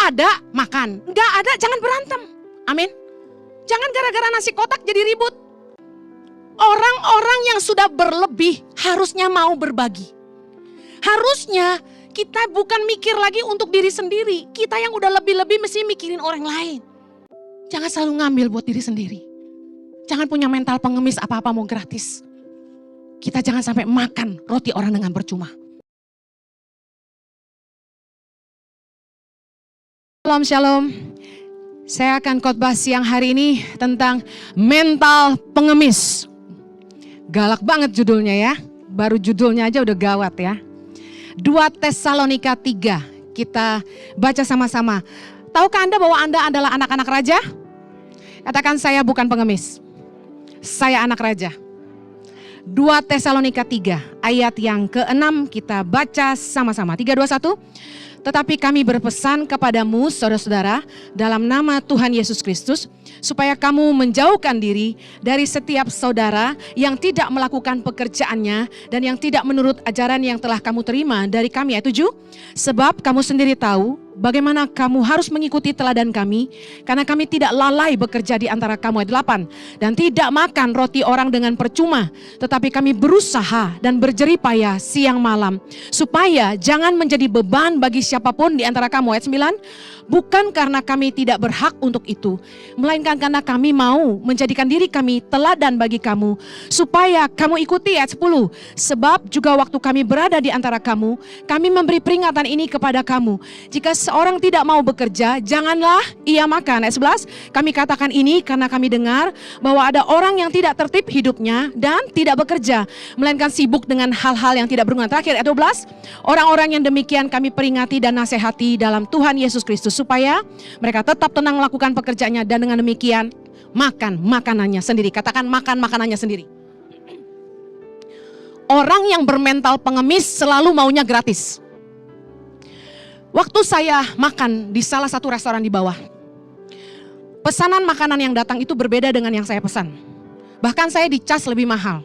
ada, makan. Nggak ada, jangan berantem. Amin. Jangan gara-gara nasi kotak jadi ribut. Orang-orang yang sudah berlebih harusnya mau berbagi. Harusnya kita bukan mikir lagi untuk diri sendiri. Kita yang udah lebih-lebih mesti mikirin orang lain. Jangan selalu ngambil buat diri sendiri. Jangan punya mental pengemis apa-apa mau gratis. Kita jangan sampai makan roti orang dengan percuma. Shalom, shalom. Saya akan khotbah siang hari ini tentang mental pengemis. Galak banget judulnya ya. Baru judulnya aja udah gawat ya. 2 Tesalonika 3. Kita baca sama-sama. Tahukah Anda bahwa Anda adalah anak-anak raja? Katakan, saya bukan pengemis. Saya anak raja. 2 Tesalonika 3 ayat yang ke-6 kita baca sama-sama. 3, 2, 1. Tetapi kami berpesan kepadamu saudara-saudara dalam nama Tuhan Yesus Kristus, supaya kamu menjauhkan diri dari setiap saudara yang tidak melakukan pekerjaannya dan yang tidak menurut ajaran yang telah kamu terima dari kami. Ayat 7. Sebab kamu sendiri tahu bagaimana kamu harus mengikuti teladan kami, karena kami tidak lalai bekerja di antara kamu. Ayat 8. Dan tidak makan roti orang dengan percuma, tetapi kami berusaha dan berjeripaya siang malam, supaya jangan menjadi beban bagi siapapun di antara kamu. Ayat 9. Bukan karena kami tidak berhak untuk itu, melainkan karena kami mau menjadikan diri kami teladan bagi kamu, supaya kamu ikuti. Ayat 10. Sebab juga waktu kami berada di antara kamu, kami memberi peringatan ini kepada kamu. Jika seorang tidak mau bekerja, janganlah ia makan. Ayat 11. Kami katakan ini karena kami dengar bahwa ada orang yang tidak tertib hidupnya dan tidak bekerja, melainkan sibuk dengan hal-hal yang tidak berguna. Terakhir ayat 12. Orang-orang yang demikian kami peringati dan nasihati dalam Tuhan Yesus Kristus, supaya mereka tetap tenang melakukan pekerjaannya, dan dengan demikian makan makanannya sendiri. Katakan, makan makanannya sendiri. Orang yang bermental pengemis selalu maunya gratis. Waktu saya makan di salah satu restoran di bawah, pesanan makanan yang datang itu berbeda dengan yang saya pesan. Bahkan saya dicas lebih mahal.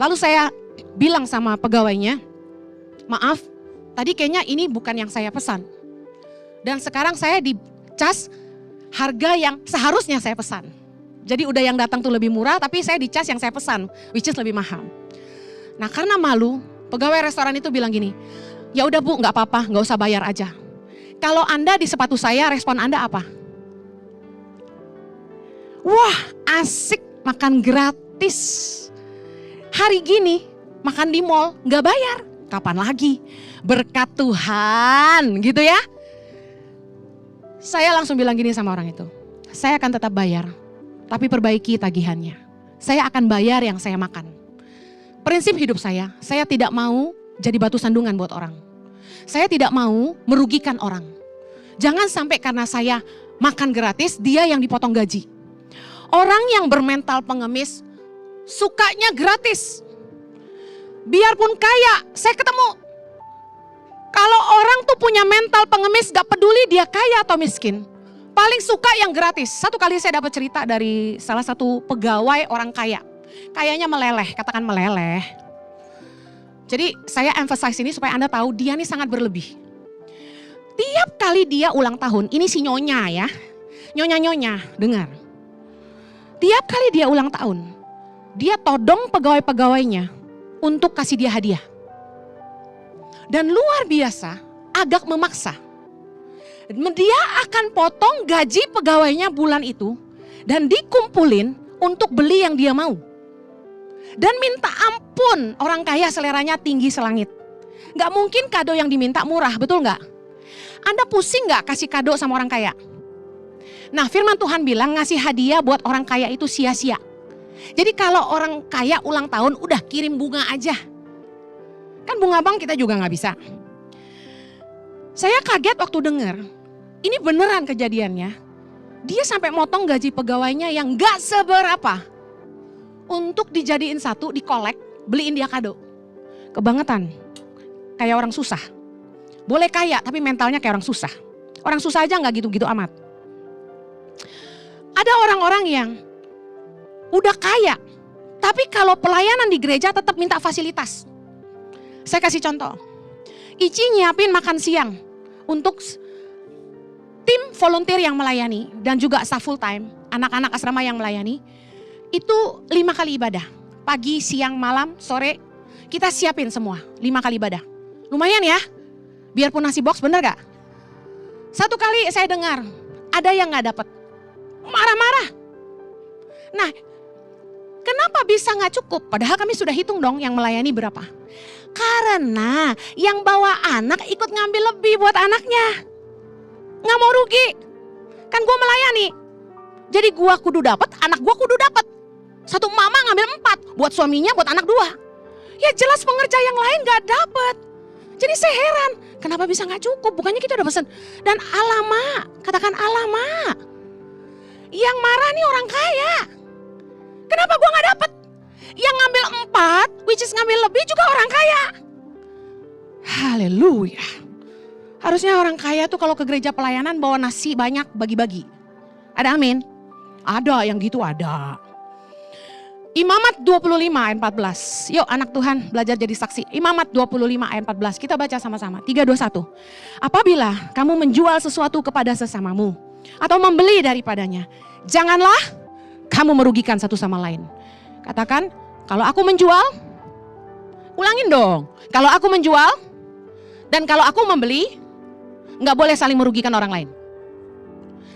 Lalu saya bilang sama pegawainya, maaf, tadi kayaknya ini bukan yang saya pesan. Dan sekarang saya dicas harga yang seharusnya saya pesan. Jadi udah yang datang tuh lebih murah, tapi saya dicas yang saya pesan, which is lebih mahal. Nah, karena malu, pegawai restoran itu bilang gini, ya udah Bu, nggak apa-apa, nggak usah bayar aja. Kalau Anda di sepatu saya, respon Anda apa? Wah, asik makan gratis. Hari gini makan di mall nggak bayar, kapan lagi? Berkat Tuhan, gitu ya. Saya langsung bilang gini sama orang itu, saya akan tetap bayar, tapi perbaiki tagihannya. Saya akan bayar yang saya makan. Prinsip hidup saya tidak mau jadi batu sandungan buat orang. Saya tidak mau merugikan orang. Jangan sampai karena saya makan gratis, dia yang dipotong gaji. Orang yang bermental pengemis, sukanya gratis. Biarpun kaya, saya ketemu. Kalau orang tuh punya mental pengemis, gak peduli dia kaya atau miskin, paling suka yang gratis. Satu kali saya dapat cerita dari salah satu pegawai orang kaya. Kayaknya meleleh, katakan meleleh. Jadi saya emphasize ini supaya Anda tahu dia nih sangat berlebih. Tiap kali dia ulang tahun, ini si Nyonya ya. Nyonya, dengar. Tiap kali dia ulang tahun, dia todong pegawai-pegawainya untuk kasih dia hadiah. Dan luar biasa, agak memaksa. Dia akan potong gaji pegawainya bulan itu dan dikumpulin untuk beli yang dia mau. Dan minta ampun, orang kaya seleranya tinggi selangit. Gak mungkin kado yang diminta murah, betul gak? Anda pusing gak kasih kado sama orang kaya? Nah, firman Tuhan bilang ngasih hadiah buat orang kaya itu sia-sia. Jadi kalau orang kaya ulang tahun, udah kirim bunga aja. Kan bunga bank kita juga gak bisa. Saya kaget waktu dengar, ini beneran kejadiannya. Dia sampai motong gaji pegawainya yang gak seberapa. Untuk dijadiin satu, dikolek, beliin dia kado. Kebangetan, kayak orang susah. Boleh kaya tapi mentalnya kayak orang susah. Orang susah aja gak gitu-gitu amat. Ada orang-orang yang udah kaya, tapi kalau pelayanan di gereja tetap minta fasilitas. Saya kasih contoh, Ici nyiapin makan siang untuk volunteer yang melayani dan juga staff full time, anak-anak asrama yang melayani, itu 5 kali ibadah. Pagi, siang, malam, sore, kita siapin semua 5 kali ibadah. Lumayan ya, biarpun nasi box, bener gak? Satu kali saya dengar, ada yang gak dapet, marah-marah. Nah, kenapa bisa gak cukup? Padahal kami sudah hitung dong yang melayani berapa. Karena yang bawa anak ikut ngambil lebih buat anaknya. Gak mau rugi. Kan gue melayani. Jadi gue kudu dapat, anak gue kudu dapat. Satu mama ngambil 4 buat suaminya, buat anak 2. Ya jelas pengerja yang lain gak dapat. Jadi saya heran, kenapa bisa gak cukup? Bukannya kita udah pesen. Dan alamak, katakan alamak. Yang marah nih orang kaya. Kenapa gue gak dapet? Yang ngambil 4, which is ngambil lebih juga orang kaya. Haleluya. Harusnya orang kaya tuh kalau ke gereja pelayanan bawa nasi banyak bagi-bagi. Ada amin? Ada yang gitu ada. Imamat 25 ayat 14. Yuk anak Tuhan belajar jadi saksi. Imamat 25 ayat 14. Kita baca sama-sama. 3, 2, 1. Apabila kamu menjual sesuatu kepada sesamamu atau membeli daripadanya, janganlah kamu merugikan satu sama lain. Katakan, kalau aku menjual, ulangin dong. Kalau aku menjual dan kalau aku membeli, nggak boleh saling merugikan orang lain.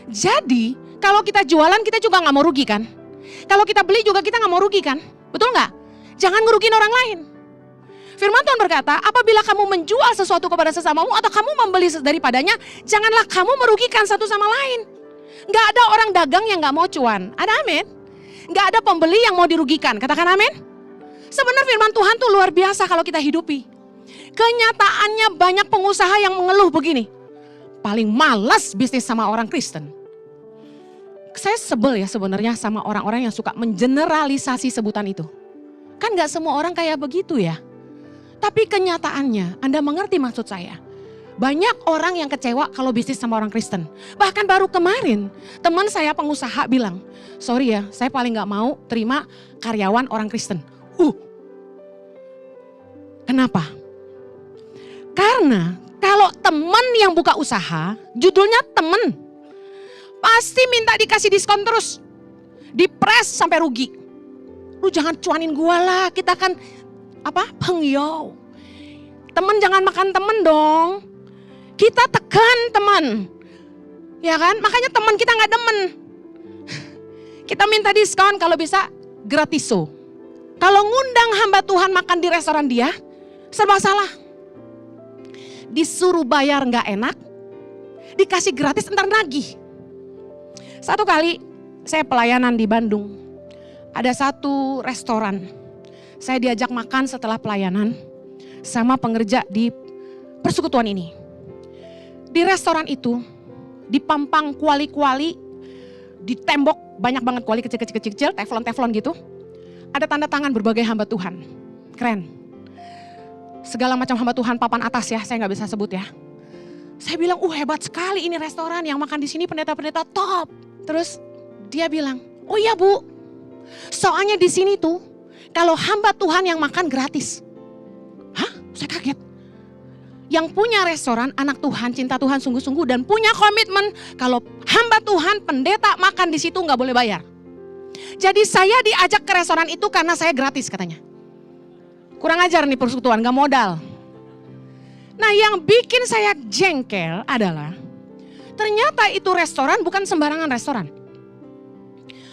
Jadi kalau kita jualan kita juga nggak mau rugi kan? Kalau kita beli juga kita nggak mau rugi kan? Betul nggak? Jangan ngerugiin orang lain. Firman Tuhan berkata, apabila kamu menjual sesuatu kepada sesamamu atau kamu membeli daripadanya, janganlah kamu merugikan satu sama lain. Nggak ada orang dagang yang nggak mau cuan. Ada amin? Nggak ada pembeli yang mau dirugikan. Katakan amin. Sebenarnya firman Tuhan tuh luar biasa kalau kita hidupi. Kenyataannya banyak pengusaha yang mengeluh begini. Paling malas bisnis sama orang Kristen. Saya sebel ya sebenarnya sama orang-orang yang suka mengeneralisasi sebutan itu. Kan gak semua orang kayak begitu ya. Tapi kenyataannya, Anda mengerti maksud saya. Banyak orang yang kecewa kalau bisnis sama orang Kristen. Bahkan baru kemarin teman saya pengusaha bilang, sorry ya saya paling gak mau terima karyawan orang Kristen. Kenapa? Karena kalau teman yang buka usaha, judulnya teman, pasti minta dikasih diskon terus. Dipres sampai rugi. Lu jangan cuanin gua lah, kita kan pengyau. Temen jangan makan temen dong. Kita tekan teman. Ya kan? Makanya teman kita gak demen. Kita minta diskon kalau bisa gratiso. Kalau ngundang hamba Tuhan makan di restoran dia, serba salah. Disuruh bayar gak enak, dikasih gratis entar nagih. Satu kali saya pelayanan di Bandung, ada satu restoran. Saya diajak makan setelah pelayanan sama pengerja di persekutuan ini. Di restoran itu, dipampang kuali-kuali, di tembok banyak banget kuali kecil-kecil, teflon-teflon gitu. Ada tanda tangan berbagai hamba Tuhan, keren. Segala macam hamba Tuhan papan atas ya, saya nggak bisa sebut ya. Saya bilang, hebat sekali ini restoran yang makan di sini pendeta-pendeta top. Terus dia bilang, oh iya bu, soalnya di sini tuh kalau hamba Tuhan yang makan gratis. Hah? Saya kaget. Yang punya restoran anak Tuhan, cinta Tuhan sungguh-sungguh dan punya komitmen kalau hamba Tuhan pendeta makan di situ nggak boleh bayar. Jadi saya diajak ke restoran itu karena saya gratis katanya. Kurang ajar nih persekutuan, gak modal. Nah yang bikin saya jengkel adalah ternyata itu restoran bukan sembarangan restoran.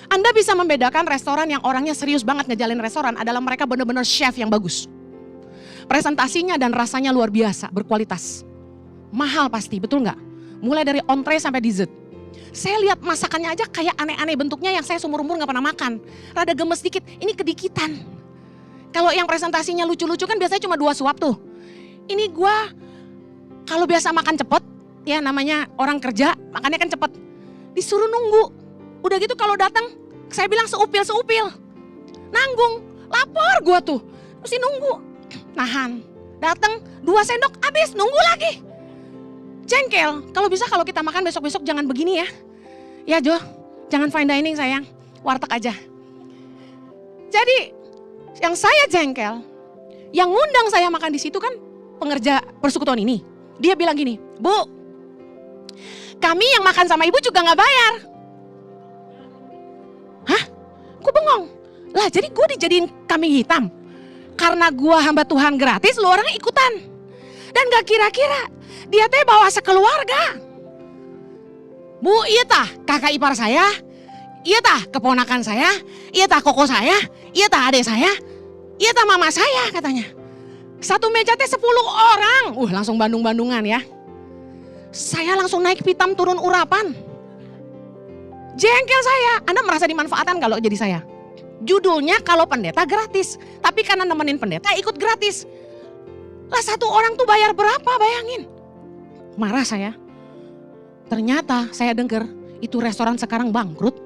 Anda bisa membedakan restoran yang orangnya serius banget ngejalin restoran adalah mereka benar-benar chef yang bagus. Presentasinya dan rasanya luar biasa, berkualitas. Mahal pasti, betul gak? Mulai dari entree sampai dessert. Saya lihat masakannya aja kayak aneh-aneh bentuknya yang saya seumur-umur gak pernah makan. Rada gemes dikit, ini kedikitan. Kalau yang presentasinya lucu-lucu kan biasanya cuma 2 suap tuh. Ini gua kalau biasa makan cepet, ya namanya orang kerja, makannya kan cepet. Disuruh nunggu. Udah gitu kalau datang, saya bilang seupil-seupil. Nanggung, lapar gua tuh. Mesti nunggu. Nahan. Datang 2 sendok habis, nunggu lagi. Jengkel. Kalau bisa kalau kita makan besok-besok jangan begini ya. Ya Jo, jangan fine dining sayang. Warteg aja. Jadi yang saya jengkel, yang ngundang saya makan di situ kan pengerja persekutuan ini. Dia bilang gini, Bu, Kami yang makan sama ibu juga gak bayar. Hah? Gue bengong. Lah jadi gue dijadiin kambing hitam. Karena gue hamba Tuhan gratis, lu orang ikutan. Dan gak kira-kira dia teh bawa sekeluarga. Bu, iya tah kakak ipar saya, iya tah keponakan saya, iya tah koko saya, iya tah adik saya, iya tah mama saya katanya. Satu meja teh 10 orang. Langsung bandung-bandungan ya. Saya langsung naik pitam turun urapan. Jengkel saya. Anda merasa dimanfaatkan kalau jadi saya? Judulnya kalau pendeta gratis. Tapi karena nemenin pendeta ikut gratis. Lah satu orang tuh bayar berapa bayangin. Marah saya. Ternyata saya dengar itu restoran sekarang bangkrut.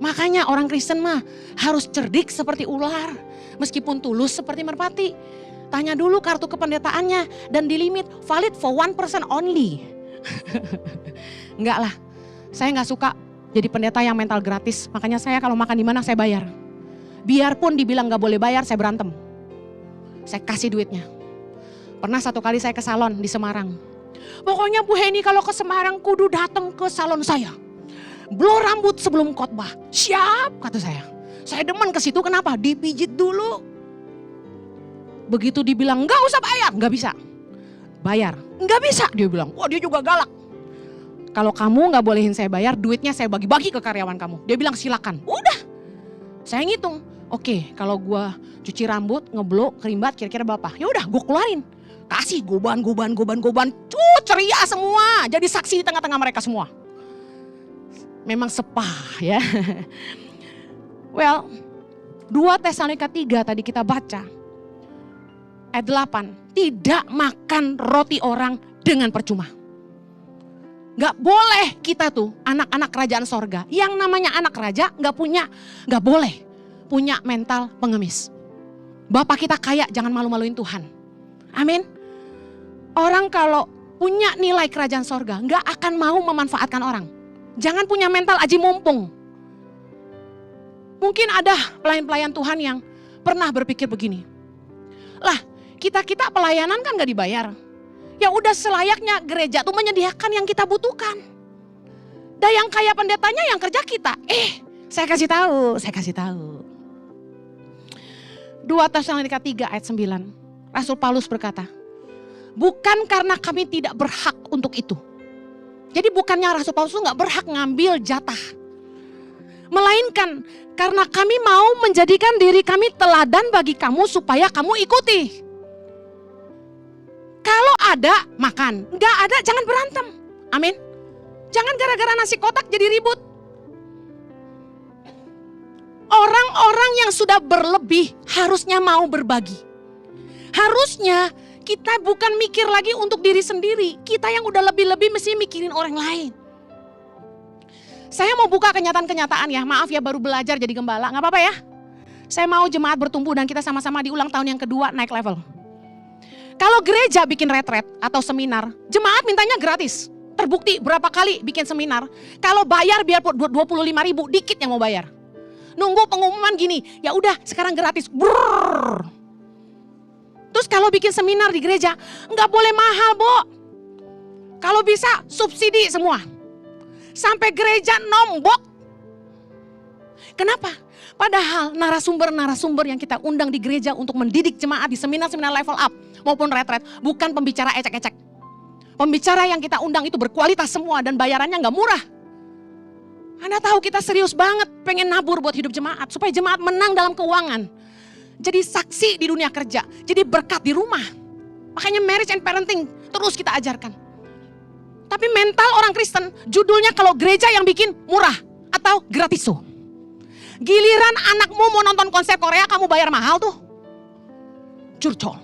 Makanya orang Kristen mah harus cerdik seperti ular. Meskipun tulus seperti merpati. Tanya dulu kartu kependetaannya dan dilimit valid for 1 person only. Enggak lah, saya gak suka jadi pendeta yang mental gratis. Makanya saya kalau makan di mana saya bayar. Biarpun dibilang gak boleh bayar saya berantem. Saya kasih duitnya. Pernah satu kali saya ke salon di Semarang. Pokoknya Bu Heni kalau ke Semarang kudu datang ke salon saya. Blow rambut sebelum khotbah. Siap kata saya. Saya demen ke situ kenapa? Dipijit dulu. Begitu dibilang enggak usah bayar, enggak bisa. Bayar, enggak bisa dia bilang. Wah dia juga galak. Kalau kamu enggak bolehin saya bayar, duitnya saya bagi-bagi ke karyawan kamu. Dia bilang silakan. Udah, saya ngitung. Oke, kalau gua cuci rambut, ngeblow, kerimbat, kira-kira berapa? Ya udah, gua keluarin. Kasih goban. Ceria semua. Jadi saksi di tengah-tengah mereka semua. Memang sepah ya. Well, 2 Tesalonika 3 tadi kita baca. Ayat 8, tidak makan roti orang dengan percuma. Gak boleh kita tuh anak-anak kerajaan sorga. Yang namanya anak raja gak boleh punya mental pengemis. Bapak kita kaya jangan malu-maluin Tuhan. Amin. Orang kalau punya nilai kerajaan sorga gak akan mau memanfaatkan orang. Jangan punya mental aji mumpung. Mungkin ada pelayan-pelayan Tuhan yang pernah berpikir begini. Lah, kita pelayanan kan gak dibayar. Ya udah selayaknya gereja tuh menyediakan yang kita butuhkan. Dan yang kaya pendetanya yang kerja kita. Saya kasih tahu. 2 Tesalonika 3 ayat 9. Rasul Paulus berkata, bukan karena kami tidak berhak untuk itu. Jadi bukannya Rasul Paulus itu gak berhak ngambil jatah. Melainkan karena kami mau menjadikan diri kami teladan bagi kamu supaya kamu ikuti. Kalau ada makan, nggak ada jangan berantem. Amin. Jangan gara-gara nasi kotak jadi ribut. Orang-orang yang sudah berlebih harusnya mau berbagi. Harusnya kita bukan mikir lagi untuk diri sendiri. Kita yang udah lebih-lebih mesti mikirin orang lain. Saya mau buka kenyataan-kenyataan ya. Maaf ya baru belajar jadi gembala. Gak apa-apa ya. Saya mau jemaat bertumbuh dan kita sama-sama di ulang tahun yang kedua naik level. Kalau gereja bikin retret atau seminar, jemaat mintanya gratis. Terbukti berapa kali bikin seminar. Kalau bayar biar 25.000 dikit yang mau bayar. Nunggu pengumuman gini, ya udah sekarang gratis. Brrr. Terus kalau bikin seminar di gereja, nggak boleh mahal, Bo. Kalau bisa subsidi semua. Sampai gereja nombok. Kenapa? Padahal narasumber-narasumber yang kita undang di gereja untuk mendidik jemaat di seminar-seminar level up maupun retret bukan pembicara ecek-ecek. Pembicara yang kita undang itu berkualitas semua dan bayarannya nggak murah. Anda tahu kita serius banget pengen nabur buat hidup jemaat supaya jemaat menang dalam keuangan. Jadi saksi di dunia kerja, jadi berkat di rumah. Makanya marriage and parenting terus kita ajarkan. Tapi mental orang Kristen judulnya kalau gereja yang bikin murah atau gratiso. Giliran anakmu mau nonton konser Korea kamu bayar mahal tuh. Curcol.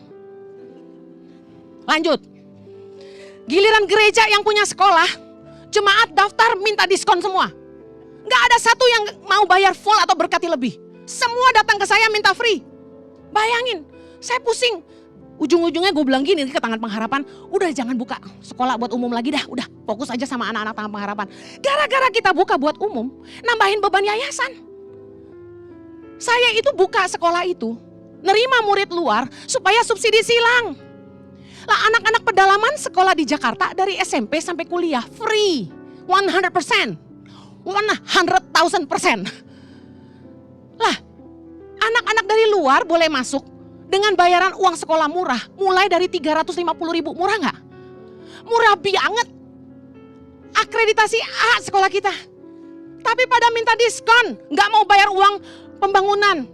Lanjut. Giliran gereja yang punya sekolah, jemaat daftar minta diskon semua. Gak ada satu yang mau bayar full atau berkati lebih. Semua datang ke saya minta free. Bayangin, saya pusing. Ujung-ujungnya gue bilang gini ke Tangan Pengharapan, udah jangan buka sekolah buat umum lagi dah, udah fokus aja sama anak-anak Tangan Pengharapan. Gara-gara kita buka buat umum, nambahin beban yayasan. Saya itu buka sekolah itu, nerima murid luar supaya subsidi silang. Lah anak-anak pedalaman sekolah di Jakarta dari SMP sampai kuliah free. 100%. 100,000%. Lah anak-anak dari luar boleh masuk dengan bayaran uang sekolah murah. Mulai dari 350.000, murah nggak? Murah banget. Akreditasi A sekolah kita. Tapi pada minta diskon, nggak mau bayar uang pembangunan.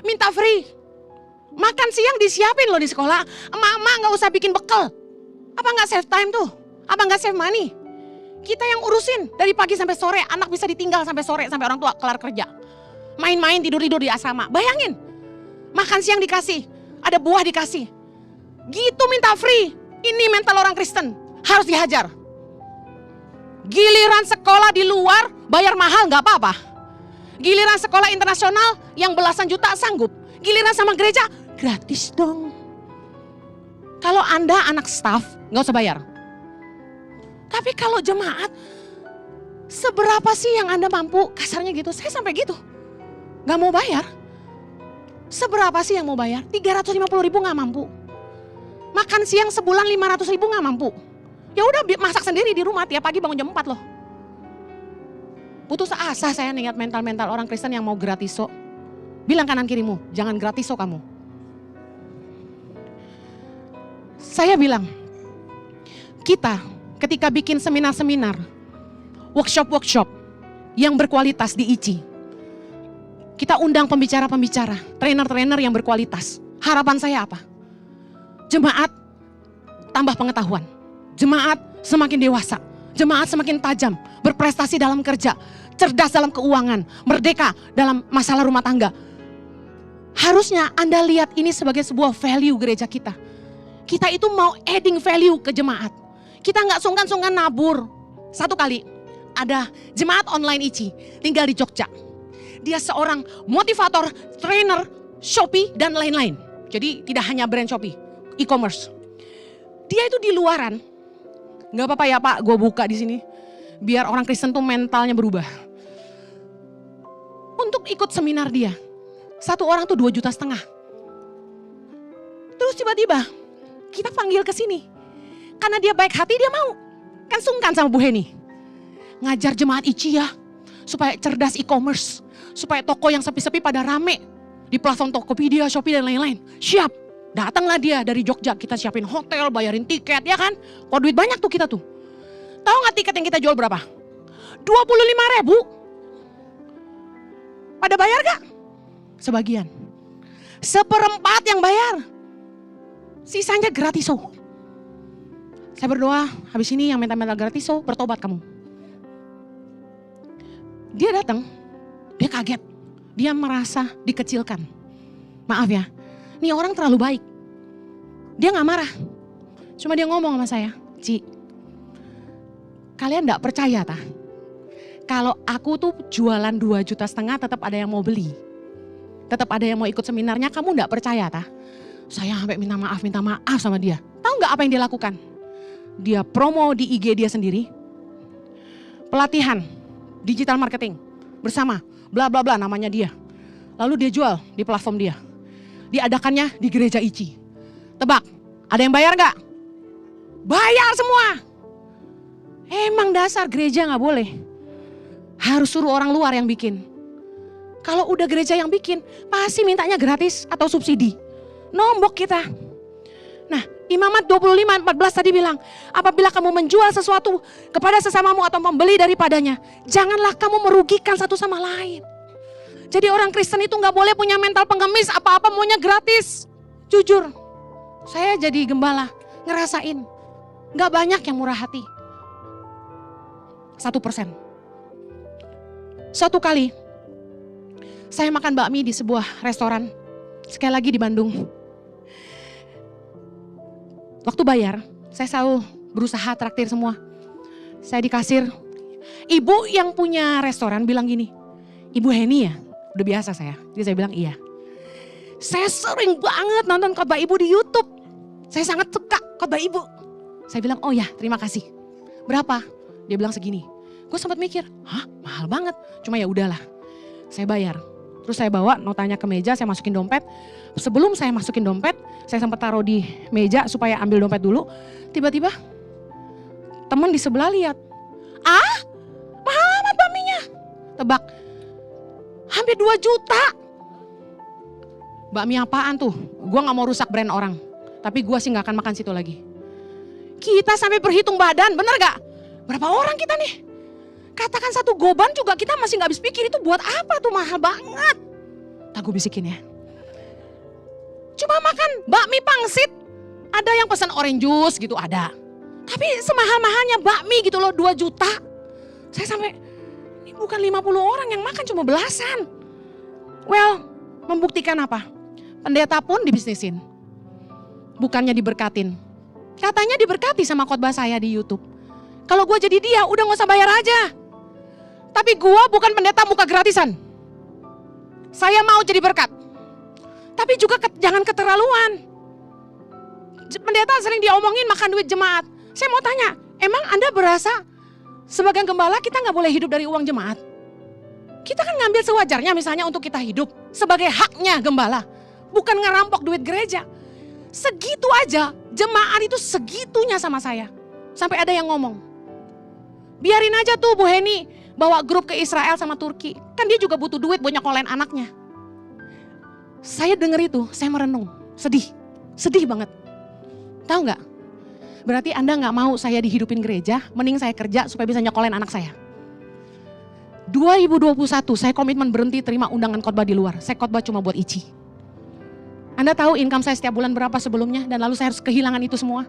Minta free. Makan siang disiapin loh di sekolah. Emak-emak nggak usah bikin bekal. Apa nggak save time tuh? Apa nggak save money? Kita yang urusin dari pagi sampai sore. Anak bisa ditinggal sampai sore, sampai orang tua kelar kerja. Main-main, tidur-tidur di asrama. Bayangin. Makan siang dikasih. Ada buah dikasih. Gitu minta free. Ini mental orang Kristen. Harus dihajar. Giliran sekolah di luar bayar mahal gak apa-apa. Giliran sekolah internasional yang belasan juta sanggup. Giliran sama gereja gratis dong. Kalau Anda anak staff gak usah bayar. Tapi kalau jemaat, seberapa sih yang Anda mampu? Kasarnya gitu, saya sampai gitu. Gak mau bayar. Seberapa sih yang mau bayar? 350.000 gak mampu. Makan siang sebulan 500.000 gak mampu. Ya udah masak sendiri di rumah, tiap pagi bangun jam 4 loh. Putus asa saya ingat mental-mental orang Kristen yang mau gratiso. Bilang kanan kirimu, jangan gratiso kamu. Saya bilang, kita ketika bikin seminar-seminar, workshop-workshop yang berkualitas di ICI, kita undang pembicara-pembicara, trainer-trainer yang berkualitas. Harapan saya apa? Jemaat tambah pengetahuan. Jemaat semakin dewasa, jemaat semakin tajam, berprestasi dalam kerja, cerdas dalam keuangan, merdeka dalam masalah rumah tangga. Harusnya Anda lihat ini sebagai sebuah value gereja kita. Kita itu mau adding value ke jemaat. Kita nggak sungkan-sungkan nabur. Satu kali ada jemaat online ICI, tinggal di Jogja. Dia seorang motivator, trainer, Shopee dan lain-lain. Jadi tidak hanya brand Shopee, e-commerce. Dia itu di luaran. Gak apa-apa ya Pak, gue buka di sini. Biar orang Kristen tuh mentalnya berubah. Untuk ikut seminar dia, satu orang tuh 2,5 juta. Terus tiba-tiba kita panggil ke sini. Karena dia baik hati, dia mau. Kan sungkan sama Bu Heni. Ngajar jemaat ICI ya, supaya cerdas e-commerce. Supaya toko yang sepi-sepi pada rame. Di platform Tokopedia, Shopee dan lain-lain. Siap. Datanglah dia dari Jogja, kita siapin hotel, bayarin tiket, ya kan? Kok duit banyak tuh kita tuh. Tahu nggak tiket yang kita jual berapa? 25.000. Pada bayar gak? Sebagian. 1/4 yang bayar. Sisanya gratiso. Saya berdoa, habis ini yang mental-mental gratiso, bertobat kamu. Dia datang, dia kaget. Dia merasa dikecilkan. Maaf ya. Ini orang terlalu baik. Dia gak marah. Cuma dia ngomong sama saya, Ci, kalian gak percaya tah? Kalau aku tuh jualan 2,5 juta tetap ada yang mau beli. Tetap ada yang mau ikut seminarnya, kamu gak percaya tah? Saya sampai minta maaf sama dia. Tahu gak apa yang dia lakukan? Dia promo di IG dia sendiri. Pelatihan digital marketing bersama bla bla bla namanya dia. Lalu dia jual di platform dia. Diadakannya di gereja ICI. Tebak, ada yang bayar gak? Bayar semua. Emang dasar gereja gak boleh. Harus suruh orang luar yang bikin. Kalau udah gereja yang bikin, pasti mintanya gratis atau subsidi. Nombok kita. Nah, Imamat 25:14 tadi bilang, apabila kamu menjual sesuatu kepada sesamamu atau membeli daripadanya, janganlah kamu merugikan satu sama lain. Jadi orang Kristen itu gak boleh punya mental pengemis, apa-apa maunya gratis. Jujur, saya jadi gembala, ngerasain. Gak banyak yang murah hati. 1%. Suatu kali, saya makan bakmi di sebuah restoran, sekali lagi di Bandung. Waktu bayar, saya selalu berusaha traktir semua. Saya di kasir, ibu yang punya restoran bilang gini, Ibu Heni ya? Udah biasa saya, jadi saya bilang iya. Saya sering banget nonton khotbah ibu di YouTube. Saya sangat suka khotbah ibu. Saya bilang, oh ya terima kasih. Berapa? Dia bilang segini. Gue sempat mikir, hah mahal banget. Cuma ya udahlah, saya bayar. Terus saya bawa notanya ke meja, saya masukin dompet. Sebelum saya masukin dompet, Saya sempat taruh di meja supaya ambil dompet dulu. Tiba-tiba teman di sebelah lihat. Ah, mahal amat bakminya. Tebak, hampir 2 juta. Bakmi apaan tuh? Gua gak mau rusak brand orang. Tapi gua sih gak akan makan situ lagi. Kita sampai berhitung badan, bener gak? Berapa orang kita nih? Katakan 1 goban juga kita masih gak habis pikir itu buat apa tuh, mahal banget. Tak gue bisikin ya. Cuma makan bakmi pangsit. Ada yang pesan orange juice gitu, ada. Tapi semahal-mahalnya bakmi gitu loh, 2 juta. Saya sampai, ini bukan 50 orang yang makan, cuma belasan. Well, membuktikan apa? Pendeta pun dibisnisin. Bukannya diberkatin. Katanya diberkati sama khotbah saya di YouTube. Kalau gue jadi dia, udah gak usah bayar aja. Tapi gue bukan pendeta muka gratisan. Saya mau jadi berkat. Tapi juga jangan keterlaluan. Pendeta sering diomongin makan duit jemaat. Saya mau tanya, emang Anda berasa sebagai gembala kita gak boleh hidup dari uang jemaat? Kita kan ngambil sewajarnya misalnya untuk kita hidup sebagai haknya gembala. Bukan ngerampok duit gereja. Segitu aja jemaat itu segitunya sama saya. Sampai ada yang ngomong, biarin aja tuh Bu Heni bawa grup ke Israel sama Turki. Kan dia juga butuh duit buat nyekolahin anaknya. Saya denger itu, saya merenung, sedih banget. Tahu nggak? Berarti Anda nggak mau saya dihidupin gereja, mending saya kerja supaya bisa nyekolahin anak saya. 2021 saya komitmen berhenti terima undangan khotbah di luar. Saya khotbah cuma buat Ici. Anda tahu income saya setiap bulan berapa sebelumnya dan lalu saya harus kehilangan itu semua.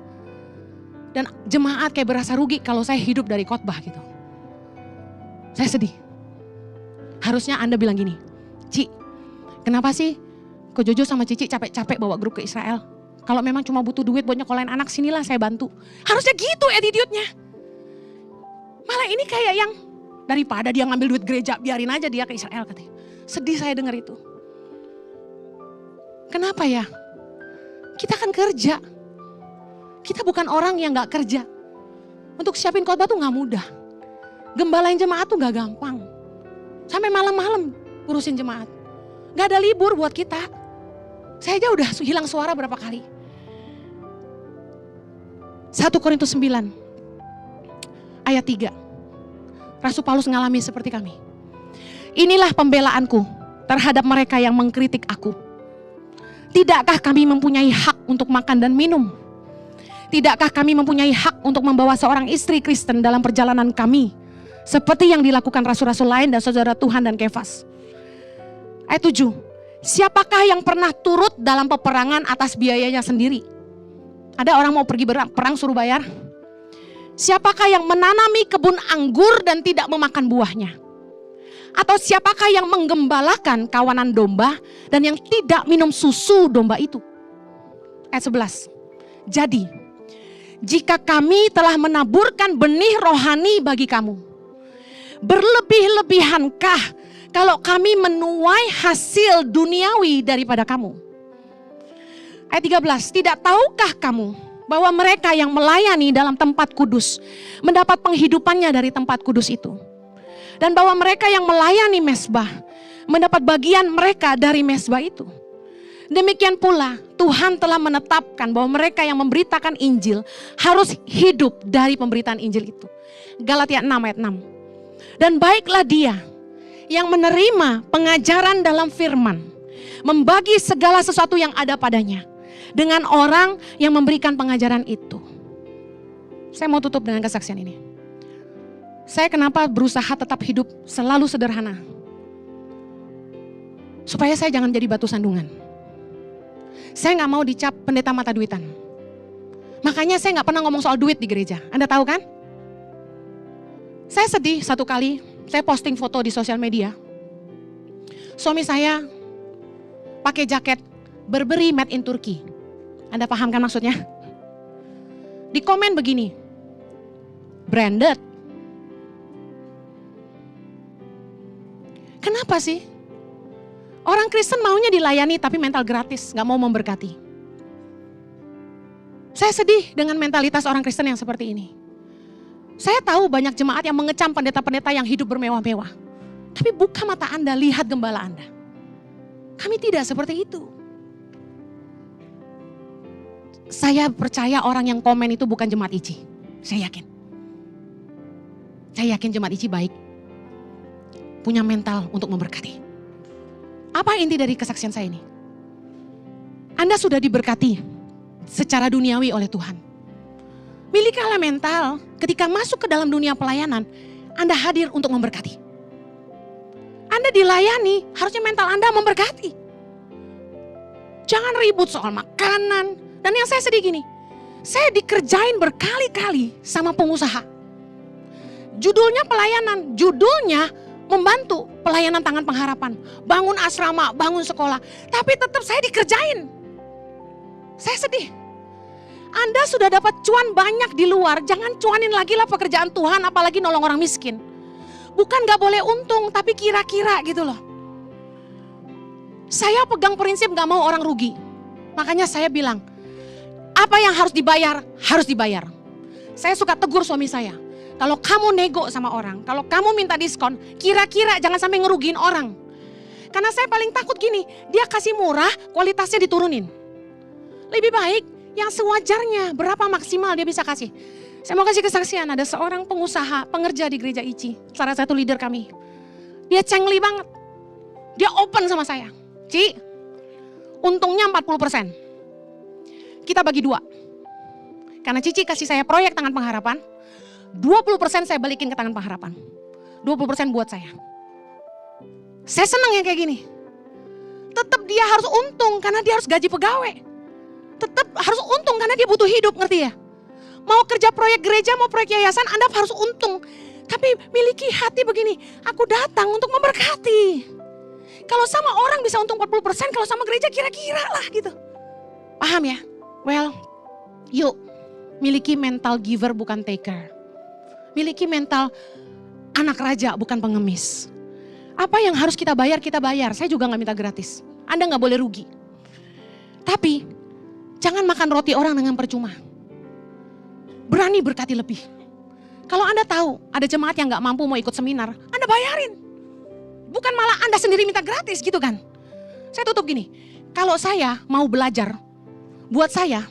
Dan jemaat kayak berasa rugi kalau saya hidup dari khotbah gitu. Saya sedih. Harusnya Anda bilang gini, Ci, kenapa sih Ko Jojo sama Cici capek-capek bawa grup ke Israel? Kalau memang cuma butuh duit buat nyekolahin anak, sinilah saya bantu. Harusnya gitu attitude-nya. Malah ini kayak yang daripada dia ngambil duit gereja, biarin aja dia ke Israel katanya. Sedih saya dengar itu. Kenapa ya? Kita kan kerja. Kita bukan orang yang gak kerja. Untuk siapin khotbah tuh gak mudah. Gembalain jemaat tuh gak gampang. Sampai malam-malam urusin jemaat. Gak ada libur buat kita. Saya aja udah hilang suara berapa kali. 1 Korintus 9 ayat 3. Rasul Paulus ngalami seperti kami. Inilah pembelaanku terhadap mereka yang mengkritik aku. Tidakkah kami mempunyai hak untuk makan dan minum? Tidakkah kami mempunyai hak untuk membawa seorang istri Kristen dalam perjalanan kami? Seperti yang dilakukan rasul-rasul lain dan saudara Tuhan dan Kefas. Ayat 7. Siapakah yang pernah turut dalam peperangan atas biayanya sendiri? Ada orang mau pergi perang suruh bayar? Siapakah yang menanami kebun anggur dan tidak memakan buahnya? Atau siapakah yang menggembalakan kawanan domba dan yang tidak minum susu domba itu? Ayat 11. Jadi, jika kami telah menaburkan benih rohani bagi kamu, berlebih-lebihankah kalau kami menuai hasil duniawi daripada kamu? Ayat 13, tidak tahukah kamu bahwa mereka yang melayani dalam tempat kudus mendapat penghidupannya dari tempat kudus itu? Dan bahwa mereka yang melayani mezbah mendapat bagian mereka dari mezbah itu. Demikian pula Tuhan telah menetapkan bahwa mereka yang memberitakan Injil harus hidup dari pemberitaan Injil itu. Galatia 6 ayat 6. Dan baiklah dia yang menerima pengajaran dalam firman, membagi segala sesuatu yang ada padanya dengan orang yang memberikan pengajaran itu. Saya mau tutup dengan kesaksian ini. Saya kenapa berusaha tetap hidup selalu sederhana? Supaya saya jangan jadi batu sandungan. Saya gak mau dicap pendeta mata duitan. Makanya saya gak pernah ngomong soal duit di gereja. Anda tahu kan? Saya sedih satu kali, saya posting foto di sosial media. Suami saya pakai jaket Burberry made in Turkey. Anda paham kan maksudnya? Di komen begini, branded. Kenapa sih? Orang Kristen maunya dilayani tapi mental gratis, gak mau memberkati. Saya sedih dengan mentalitas orang Kristen yang seperti ini. Saya tahu banyak jemaat yang mengecam pendeta-pendeta yang hidup bermewah-mewah. Tapi buka mata Anda, lihat gembala Anda. Kami tidak seperti itu. Saya percaya orang yang komen itu bukan jemaat ICI. Saya yakin. Saya yakin jemaat ICI baik. Punya mental untuk memberkati. Apa inti dari kesaksian saya ini? Anda sudah diberkati secara duniawi oleh Tuhan. Milikilah mental ketika masuk ke dalam dunia pelayanan, Anda hadir untuk memberkati. Anda dilayani, harusnya mental Anda memberkati. Jangan ribut soal makanan. Dan yang saya sedih gini, saya dikerjain berkali-kali sama pengusaha. Judulnya pelayanan, judulnya membantu pelayanan Tangan Pengharapan. Bangun asrama, bangun sekolah. Tapi tetap saya dikerjain. Saya sedih. Anda sudah dapat cuan banyak di luar, jangan cuanin lagi lah pekerjaan Tuhan, apalagi nolong orang miskin. Bukan gak boleh untung, tapi kira-kira gitu loh. Saya pegang prinsip gak mau orang rugi. Makanya saya bilang, apa yang harus dibayar, harus dibayar. Saya suka tegur suami saya. Kalau kamu nego sama orang, kalau kamu minta diskon, kira-kira jangan sampai ngerugiin orang. Karena saya paling takut gini, dia kasih murah, kualitasnya diturunin. Lebih baik yang sewajarnya, berapa maksimal dia bisa kasih. Saya mau kasih kesaksian, ada seorang pengusaha, pengerja di gereja ICI, salah satu leader kami. Dia cengli banget. Dia open sama saya. Ci, untungnya 40%. Kita bagi 2. Karena Cici kasih saya proyek Tangan Pengharapan, 20% saya balikin ke Tangan Pengharapan. 20% buat saya. Saya senang yang kayak gini. Tetap dia harus untung karena dia harus gaji pegawai. Tetap harus untung karena dia butuh hidup, ngerti ya? Mau kerja proyek gereja, mau proyek yayasan, Anda harus untung. Tapi miliki hati begini, aku datang untuk memberkati. Kalau sama orang bisa untung 40%, kalau sama gereja kira-kira lah gitu. Paham ya? Well, yuk miliki mental giver bukan taker. Miliki mental anak raja bukan pengemis. Apa yang harus kita bayar, kita bayar. Saya juga gak minta gratis. Anda gak boleh rugi. Tapi jangan makan roti orang dengan percuma. Berani berkati lebih. Kalau Anda tahu ada jemaat yang gak mampu mau ikut seminar, Anda bayarin. Bukan malah Anda sendiri minta gratis gitu kan. Saya tutup gini, kalau saya mau belajar, buat saya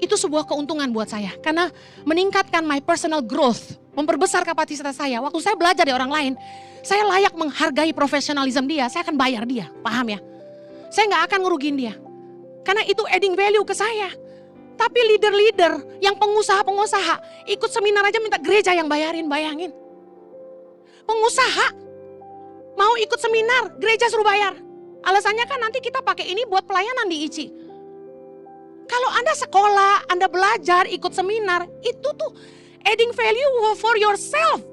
itu sebuah keuntungan buat saya. Karena meningkatkan my personal growth, memperbesar kapasitas saya. Waktu saya belajar dari orang lain, saya layak menghargai profesionalisme dia, saya akan bayar dia, paham ya. Saya gak akan ngerugiin dia. Karena itu adding value ke saya. Tapi leader-leader yang pengusaha-pengusaha ikut seminar aja minta gereja yang bayarin, bayangin. Pengusaha mau ikut seminar, gereja suruh bayar. Alasannya kan nanti kita pakai ini buat pelayanan di ICI. Kalau Anda sekolah, Anda belajar, ikut seminar, itu tuh adding value for yourself.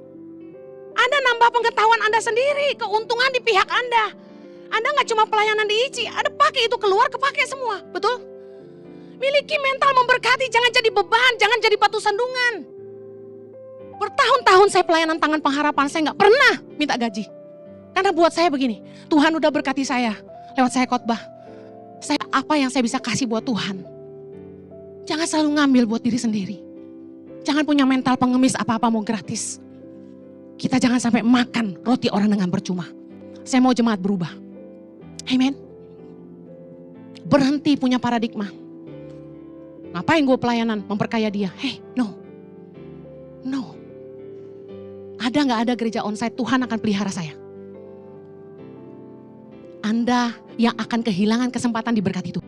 Anda nambah pengetahuan Anda sendiri, keuntungan di pihak Anda. Anda gak cuma pelayanan di ICI, Anda pakai itu keluar, kepake semua, betul? Miliki mental memberkati, jangan jadi beban, jangan jadi batu sandungan. Bertahun-tahun saya pelayanan Tangan Pengharapan, saya gak pernah minta gaji. Karena buat saya begini, Tuhan udah berkati saya lewat saya khotbah. Saya apa yang saya bisa kasih buat Tuhan. Jangan selalu ngambil buat diri sendiri. Jangan punya mental pengemis apa-apa mau gratis. Kita jangan sampai makan roti orang dengan percuma. Saya mau jemaat berubah. Amen. Berhenti punya paradigma. Ngapain gue pelayanan memperkaya dia? Hey, no. No. Ada gak ada gereja onsite, Tuhan akan pelihara saya. Anda yang akan kehilangan kesempatan diberkati itu.